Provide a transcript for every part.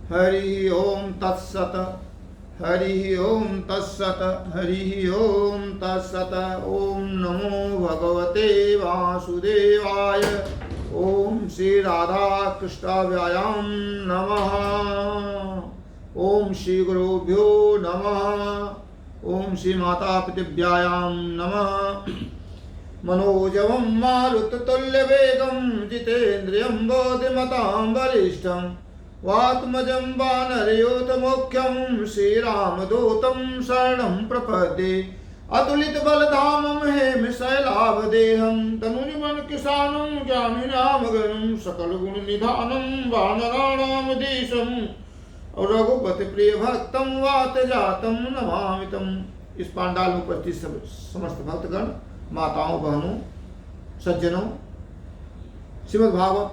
हरि ओम तत्सत। हरि ओम तत्सत। हरि ओम तत्सत। ओम नमो भगवते वासुदेवाय। ओम श्री राधा कृष्णाभ्याम नमः। ओम श्री गुरुभ्यो नमः। ओम श्री माता पितृभ्याम नमः। मनोजवं मारुततुल्यवेगं जितेन्द्रियं बोधिमतां वरिष्ठं वात्मजं वानरयोतमोख्यं श्रीरामदूतं शरणं प्रपद्ये। अतुलितबलधामं हेमशैलाभदेहं तनुजवन किसानं जामिनामगनं सकलगुणनिधानं वानराणां देशं रघुपति प्रिय भक्तं वातजातं नमामि तम्। इस पांडाल में उपस्थित समस्त भक्तगण, माताओं, बहनों, सज्जनों, श्रीमद् भागवत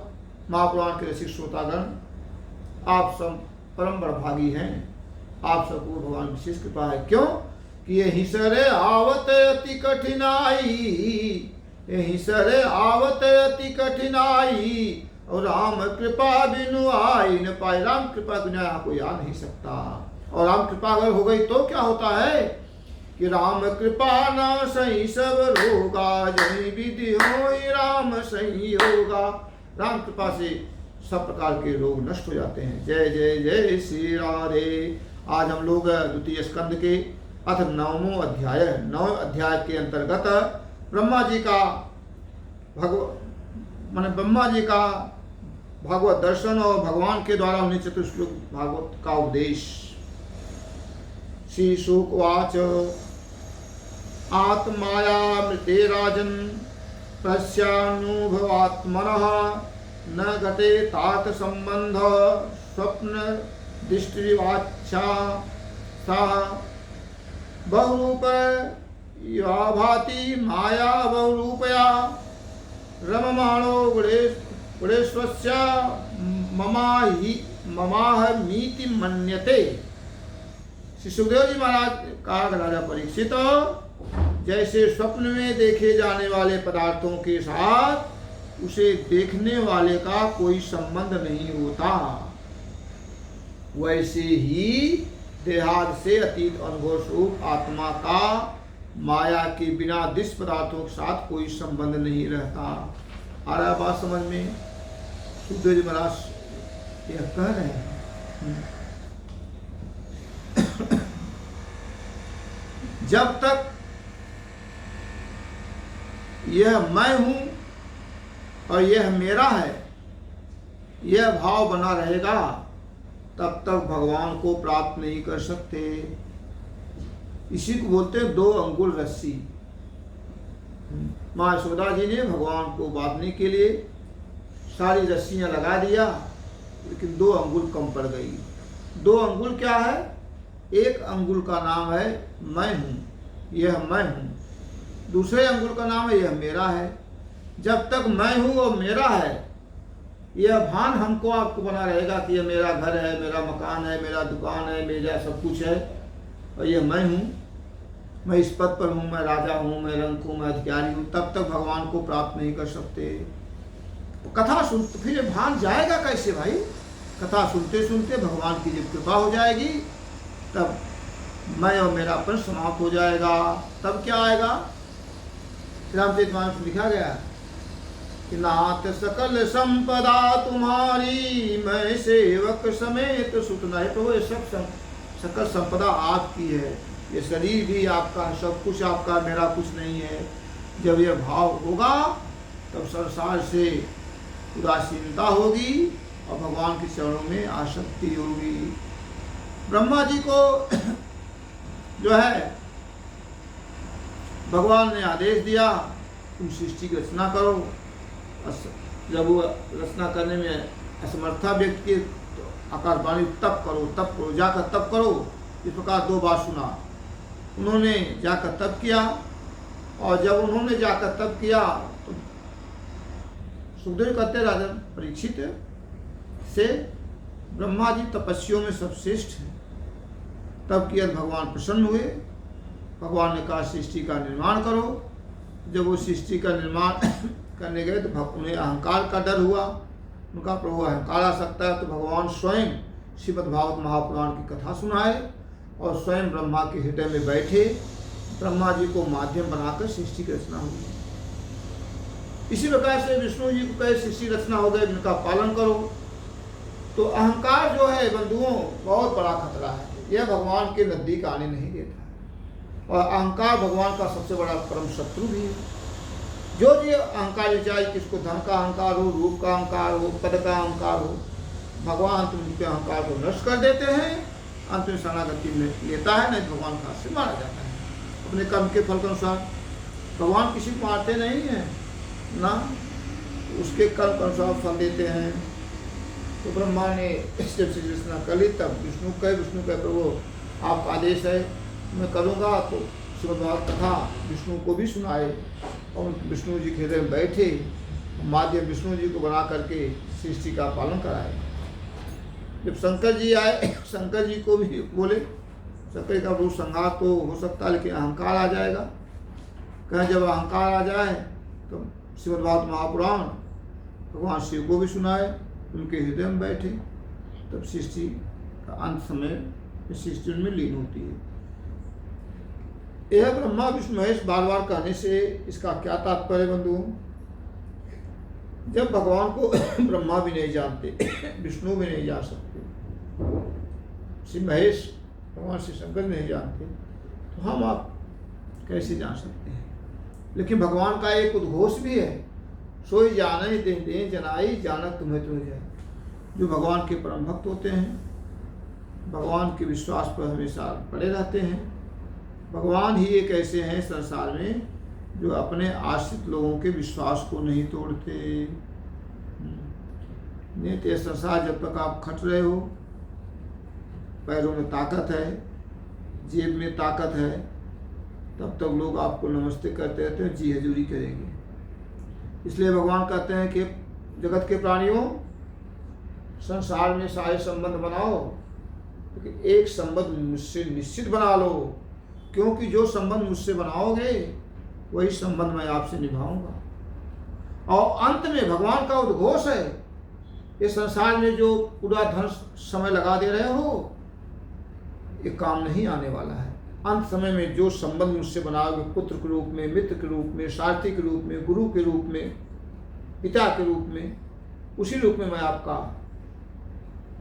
महापुराण के रसिक श्रोतागण, आप सब परम बड़भागी हैं। आप सबको भगवान विशेष कृपा है। क्यों कि यही सरे आवत अति कठिनाई, यही सरे आवत अति कठिनाई, और राम कृपा बिनु आई न पाए। राम कृपा बिना यहाँ कोई आ नहीं सकता। और राम कृपा अगर हो गई तो क्या होता है कि राम कृपा न सही सब रोगा, जय विधि हो राम सही होगा। राम कृपा से सब प्रकार के रोग नष्ट हो जाते हैं। जय जय जय श्री राधे। आज हम लोग द्वितीय स्कंद के अथ 9वां अध्याय, 9वें अध्याय के अंतर्गत ब्रह्मा जी का भागवत दर्शन और भगवान के द्वारा उन्हें चतुश्लोक भागवत का उपदेश। श्री शुक उवाच आत्माया मृते राजन् पश्यानुभवात्मनः न घटे तात संबंध स्वप्न दृष्टिवाच्छा सा बहुरूप या भाति माया बहुरूपया रममाणो गुणेश्वस्य ममाहमीति मन्यते। श्री सुखदेव जी महाराज कहा राजा परीक्षित, जैसे स्वप्न में देखे जाने वाले पदार्थों के साथ उसे देखने वाले का कोई संबंध नहीं होता, वैसे ही देहाद से अतीत अनुभव स्वरूप आत्मा का माया के बिना दृश्य पदार्थों के साथ कोई संबंध नहीं रहता। आ रहा बात समझ में? सुखदेव जी महाराज यह कह रहे हैं जब तक यह मैं हूं और यह मेरा है, यह भाव बना रहेगा, तब तक भगवान को प्राप्त नहीं कर सकते। इसी को बोलते हैं 2 अंगुल रस्सी। माँ यशोदा जी ने भगवान को बांधने के लिए सारी रस्सियां लगा दिया, लेकिन 2 अंगुल कम पड़ गई। 2 अंगुल क्या है? एक अंगुल का नाम है मैं हूं, यह मैं हूं। दूसरे अंगुल का नाम है यह मेरा है। जब तक मैं हूं और मेरा है, यह भान हमको आपको बना रहेगा कि यह मेरा घर है, मेरा मकान है, मेरा दुकान है, मेरा सब कुछ है, और यह मैं हूं, मैं इस पद पर हूं, मैं राजा हूं, मैं रंक हूं, मैं अधिकारी हूं, तब तक भगवान को प्राप्त नहीं कर सकते। कथा सुन तो फिर भान जाएगा कैसे भाई? कथा सुनते सुनते भगवान की जब कृपा हो जाएगी, तब मैं और मेरापन समाप्त हो जाएगा। तब क्या आएगा? रामचरितमानस में लिखा गया कि नाथ सकल संपदा तुम्हारी, मैं सेवक समेत सुत नहीं। तो ये सब सकल संपदा आपकी है, ये शरीर भी आपका, सब कुछ आपका, मेरा कुछ नहीं है। जब यह भाव होगा तब संसार से उदासीनता होगी और भगवान के चरणों में आसक्ति होगी। ब्रह्मा जी को जो है भगवान ने आदेश दिया, तुम सृष्टि की रचना करो। जब वो रचना करने में असमर्था व्यक्ति के आकाशवाणी तप करो, जाकर तप करो। इस प्रकार 2 बार सुना। उन्होंने जाकर तप किया, और जब उन्होंने जाकर तप किया तो सुखदेव कहते राजा परीक्षित से ब्रह्मा जी तपस्वियों में सबश्रेष्ठ है। तब किया भगवान प्रसन्न हुए। भगवान ने कहा सृष्टि का निर्माण करो। जब वो सृष्टि का निर्माण करने गए तो उन्हें अहंकार का डर हुआ। उनका प्रभु अहंकार आ सकता है, तो भगवान स्वयं श्रीमद् भागवत महापुराण की कथा सुनाए और स्वयं ब्रह्मा के हृदय में बैठे ब्रह्मा जी को माध्यम बनाकर सृष्टि की रचना हुई। इसी प्रकार से विष्णु जी को कहे सृष्टि रचना हो गई, इनका पालन करो। तो अहंकार जो है बंधुओं बहुत बड़ा खतरा है, यह भगवान के नजदीक आने नहीं देता है। और अहंकार भगवान का सबसे बड़ा परम शत्रु भी है। जो भी अहंकार, चाहे किसको धन का अहंकार हो, रूप का अहंकार हो, पद का अहंकार हो, भगवान तुम उनके अहंकार को नष्ट कर देते हैं, अंत में शरणागति में लेता है, नहीं भगवान का से मारा जाता है अपने कर्म के फल के अनुसार। भगवान किसी को मारते नहीं हैं ना, उसके कर्म के अनुसार फल देते हैं। तो ब्रह्मा ने जब से रचना कर ली तब विष्णु कहे प्रभु आपका आदेश है मैं करूँगा। तो श्रीमद्भागवत कथा विष्णु को भी सुनाए और विष्णु जी के हृदय में बैठे माध्यम विष्णु जी को बना करके सृष्टि का पालन कराए। जब शंकर जी आए, शंकर जी को भी बोले, शंकर का रूप संहार तो हो सकता है लेकिन अहंकार आ जाएगा। कहें जब अहंकार आ जाए तो श्रीमद्भागवत महापुराण भगवान शिव को भी सुनाए, उनके हृदय में बैठे, तब सृष्टि का अंत समय सृष्टि उनमें लीन होती है। यह ब्रह्मा विष्णु महेश बार बार कहने से इसका क्या तात्पर्य बंधुओं? जब भगवान को ब्रह्मा भी नहीं जानते, विष्णु भी नहीं जान सकते, श्री महेश भगवान श्री शंकर नहीं जानते, तो हम आप कैसे जान सकते हैं? लेकिन भगवान का एक उद्घोष भी है, सोई जाने दे जनाई जानक तुम्हें है। जो भगवान के परम भक्त होते हैं, भगवान के विश्वास पर हमेशा पड़े रहते हैं। भगवान ही एक ऐसे हैं संसार में जो अपने आश्रित लोगों के विश्वास को नहीं तोड़ते। नहीं तो संसार जब तक आप खट रहे हो, पैरों में ताकत है, जेब में ताकत है, तब तक लोग आपको नमस्ते करते रहते हैं, जी हजूरी करेंगे। इसलिए भगवान कहते हैं कि जगत के प्राणियों संसार में सारे संबंध बनाओ, लेकिन एक संबंध मुझसे निश्चित बना लो, क्योंकि जो संबंध मुझसे बनाओगे वही संबंध मैं आपसे निभाऊंगा। और अंत में भगवान का उद्घोष है, इस संसार में जो पूरा धन समय लगा दे रहे हो ये काम नहीं आने वाला है। अंत समय में जो संबंध मुझसे बनाओगे, पुत्र के रूप में, मित्र के रूप में, सारथी के रूप में, गुरु के रूप में, पिता के रूप में, उसी रूप में मैं आपका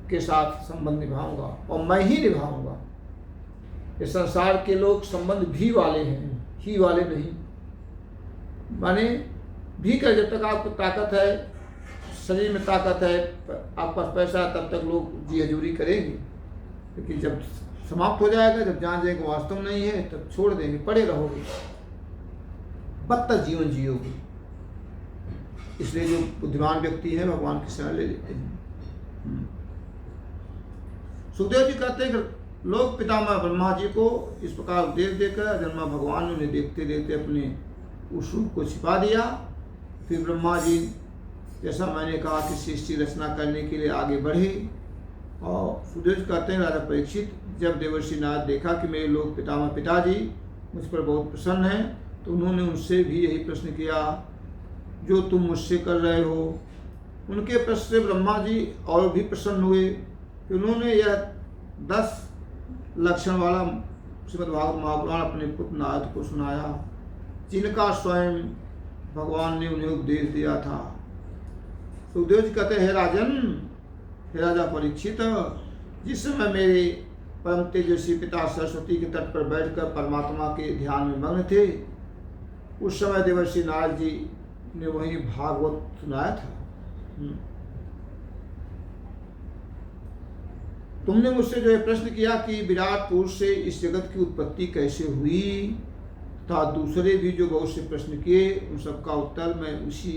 के साथ संबंध निभाऊंगा और मैं ही निभाऊंगा। इस संसार के लोग संबंध भी वाले हैं, ही वाले नहीं। माने भी कर, जब तक आपको ताकत है, शरीर में ताकत है, आपके पास पैसा है, तब तक लोग जी हजूरी करेंगे। लेकिन जब समाप्त हो जाएगा, जब जान जाएंगे वास्तव नहीं है, तब छोड़ देंगे, पड़े रहोगे, बदतर जीवन जियोगे। इसलिए जो बुद्धिमान व्यक्ति है भगवान की शरण ले लेते हैं। सुखदेव जी कहते हैं कि लोग पितामह ब्रह्मा जी को इस प्रकार उपदेश देकर जन्मा भगवान ने उन्हें देखते देखते अपने उस रूप को छिपा दिया। फिर ब्रह्मा जी जैसा मैंने कहा कि सृष्टि रचना करने के लिए आगे बढ़े। और सुखदेव जी कहते हैं राजा परीक्षित, जब देवर्षि नारद देखा कि मेरे लोग पितामह पिताजी मुझ पर बहुत प्रसन्न हैं, तो उन्होंने उनसे भी यही प्रश्न किया जो तुम मुझसे कर रहे हो। उनके प्रश्न से ब्रह्मा जी और भी प्रसन्न हुए कि उन्होंने यह 10 लक्षण वाला श्रीमद्भागवत महापुराण अपने पुत्र नारद को सुनाया, जिनका स्वयं भगवान ने उन्हें उपदेश दिया था। सुखदेव जी कहते हैं, हे राजन, हे राजा परीक्षित, जिस समय मेरे परम तेजस्वी पिता सरस्वती के तट पर बैठकर परमात्मा के ध्यान में मग्न थे, उस समय देवर्षि नारद जी ने वही भागवत सुनाया था। तुमने मुझसे जो है प्रश्न किया कि विराट पुरुष से इस जगत की उत्पत्ति कैसे हुई, तथा दूसरे भी जो बहुत से प्रश्न किए, उन सबका उत्तर मैं उसी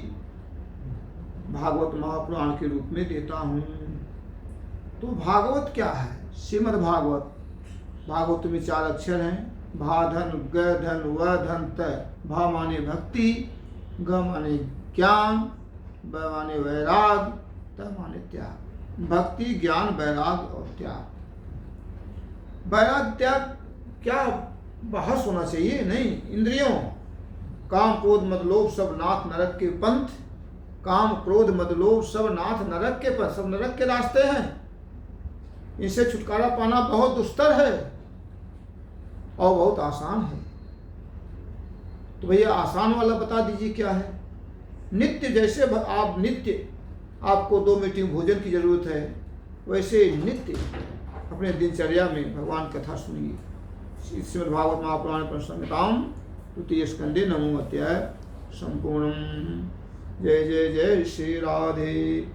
भागवत महापुराण के रूप में देता हूँ। तो भागवत क्या है? श्रीमद् भागवत। भागवत में 4 अक्षर हैं, भा धन ग धन व धन त। भा माने भक्ति, ग माने ज्ञान, व माने वैराग, त माने त्याग। भक्ति, ज्ञान, वैराग और त्याग। वैराग त्याग क्या बहस होना चाहिए? नहीं। इंद्रियों, काम क्रोध मद लोभ सब नाथ नरक के पंथ। काम क्रोध मद लोभ सब नाथ नरक के पंथ, सब नरक के रास्ते हैं। इनसे छुटकारा पाना बहुत दुस्तर है और बहुत आसान है। तो भैया आसान वाला बता दीजिए क्या है। नित्य जैसे आप नित्य आपको 2 मीठी भोजन की जरूरत है, वैसे नित्य अपने दिनचर्या में भगवान कथा सुनिए। श्रीमद् भागवत महापुराण संहिताम तृतीय स्कंदे 9वां अध्याय संपूर्णम। जय जय जय श्री राधे।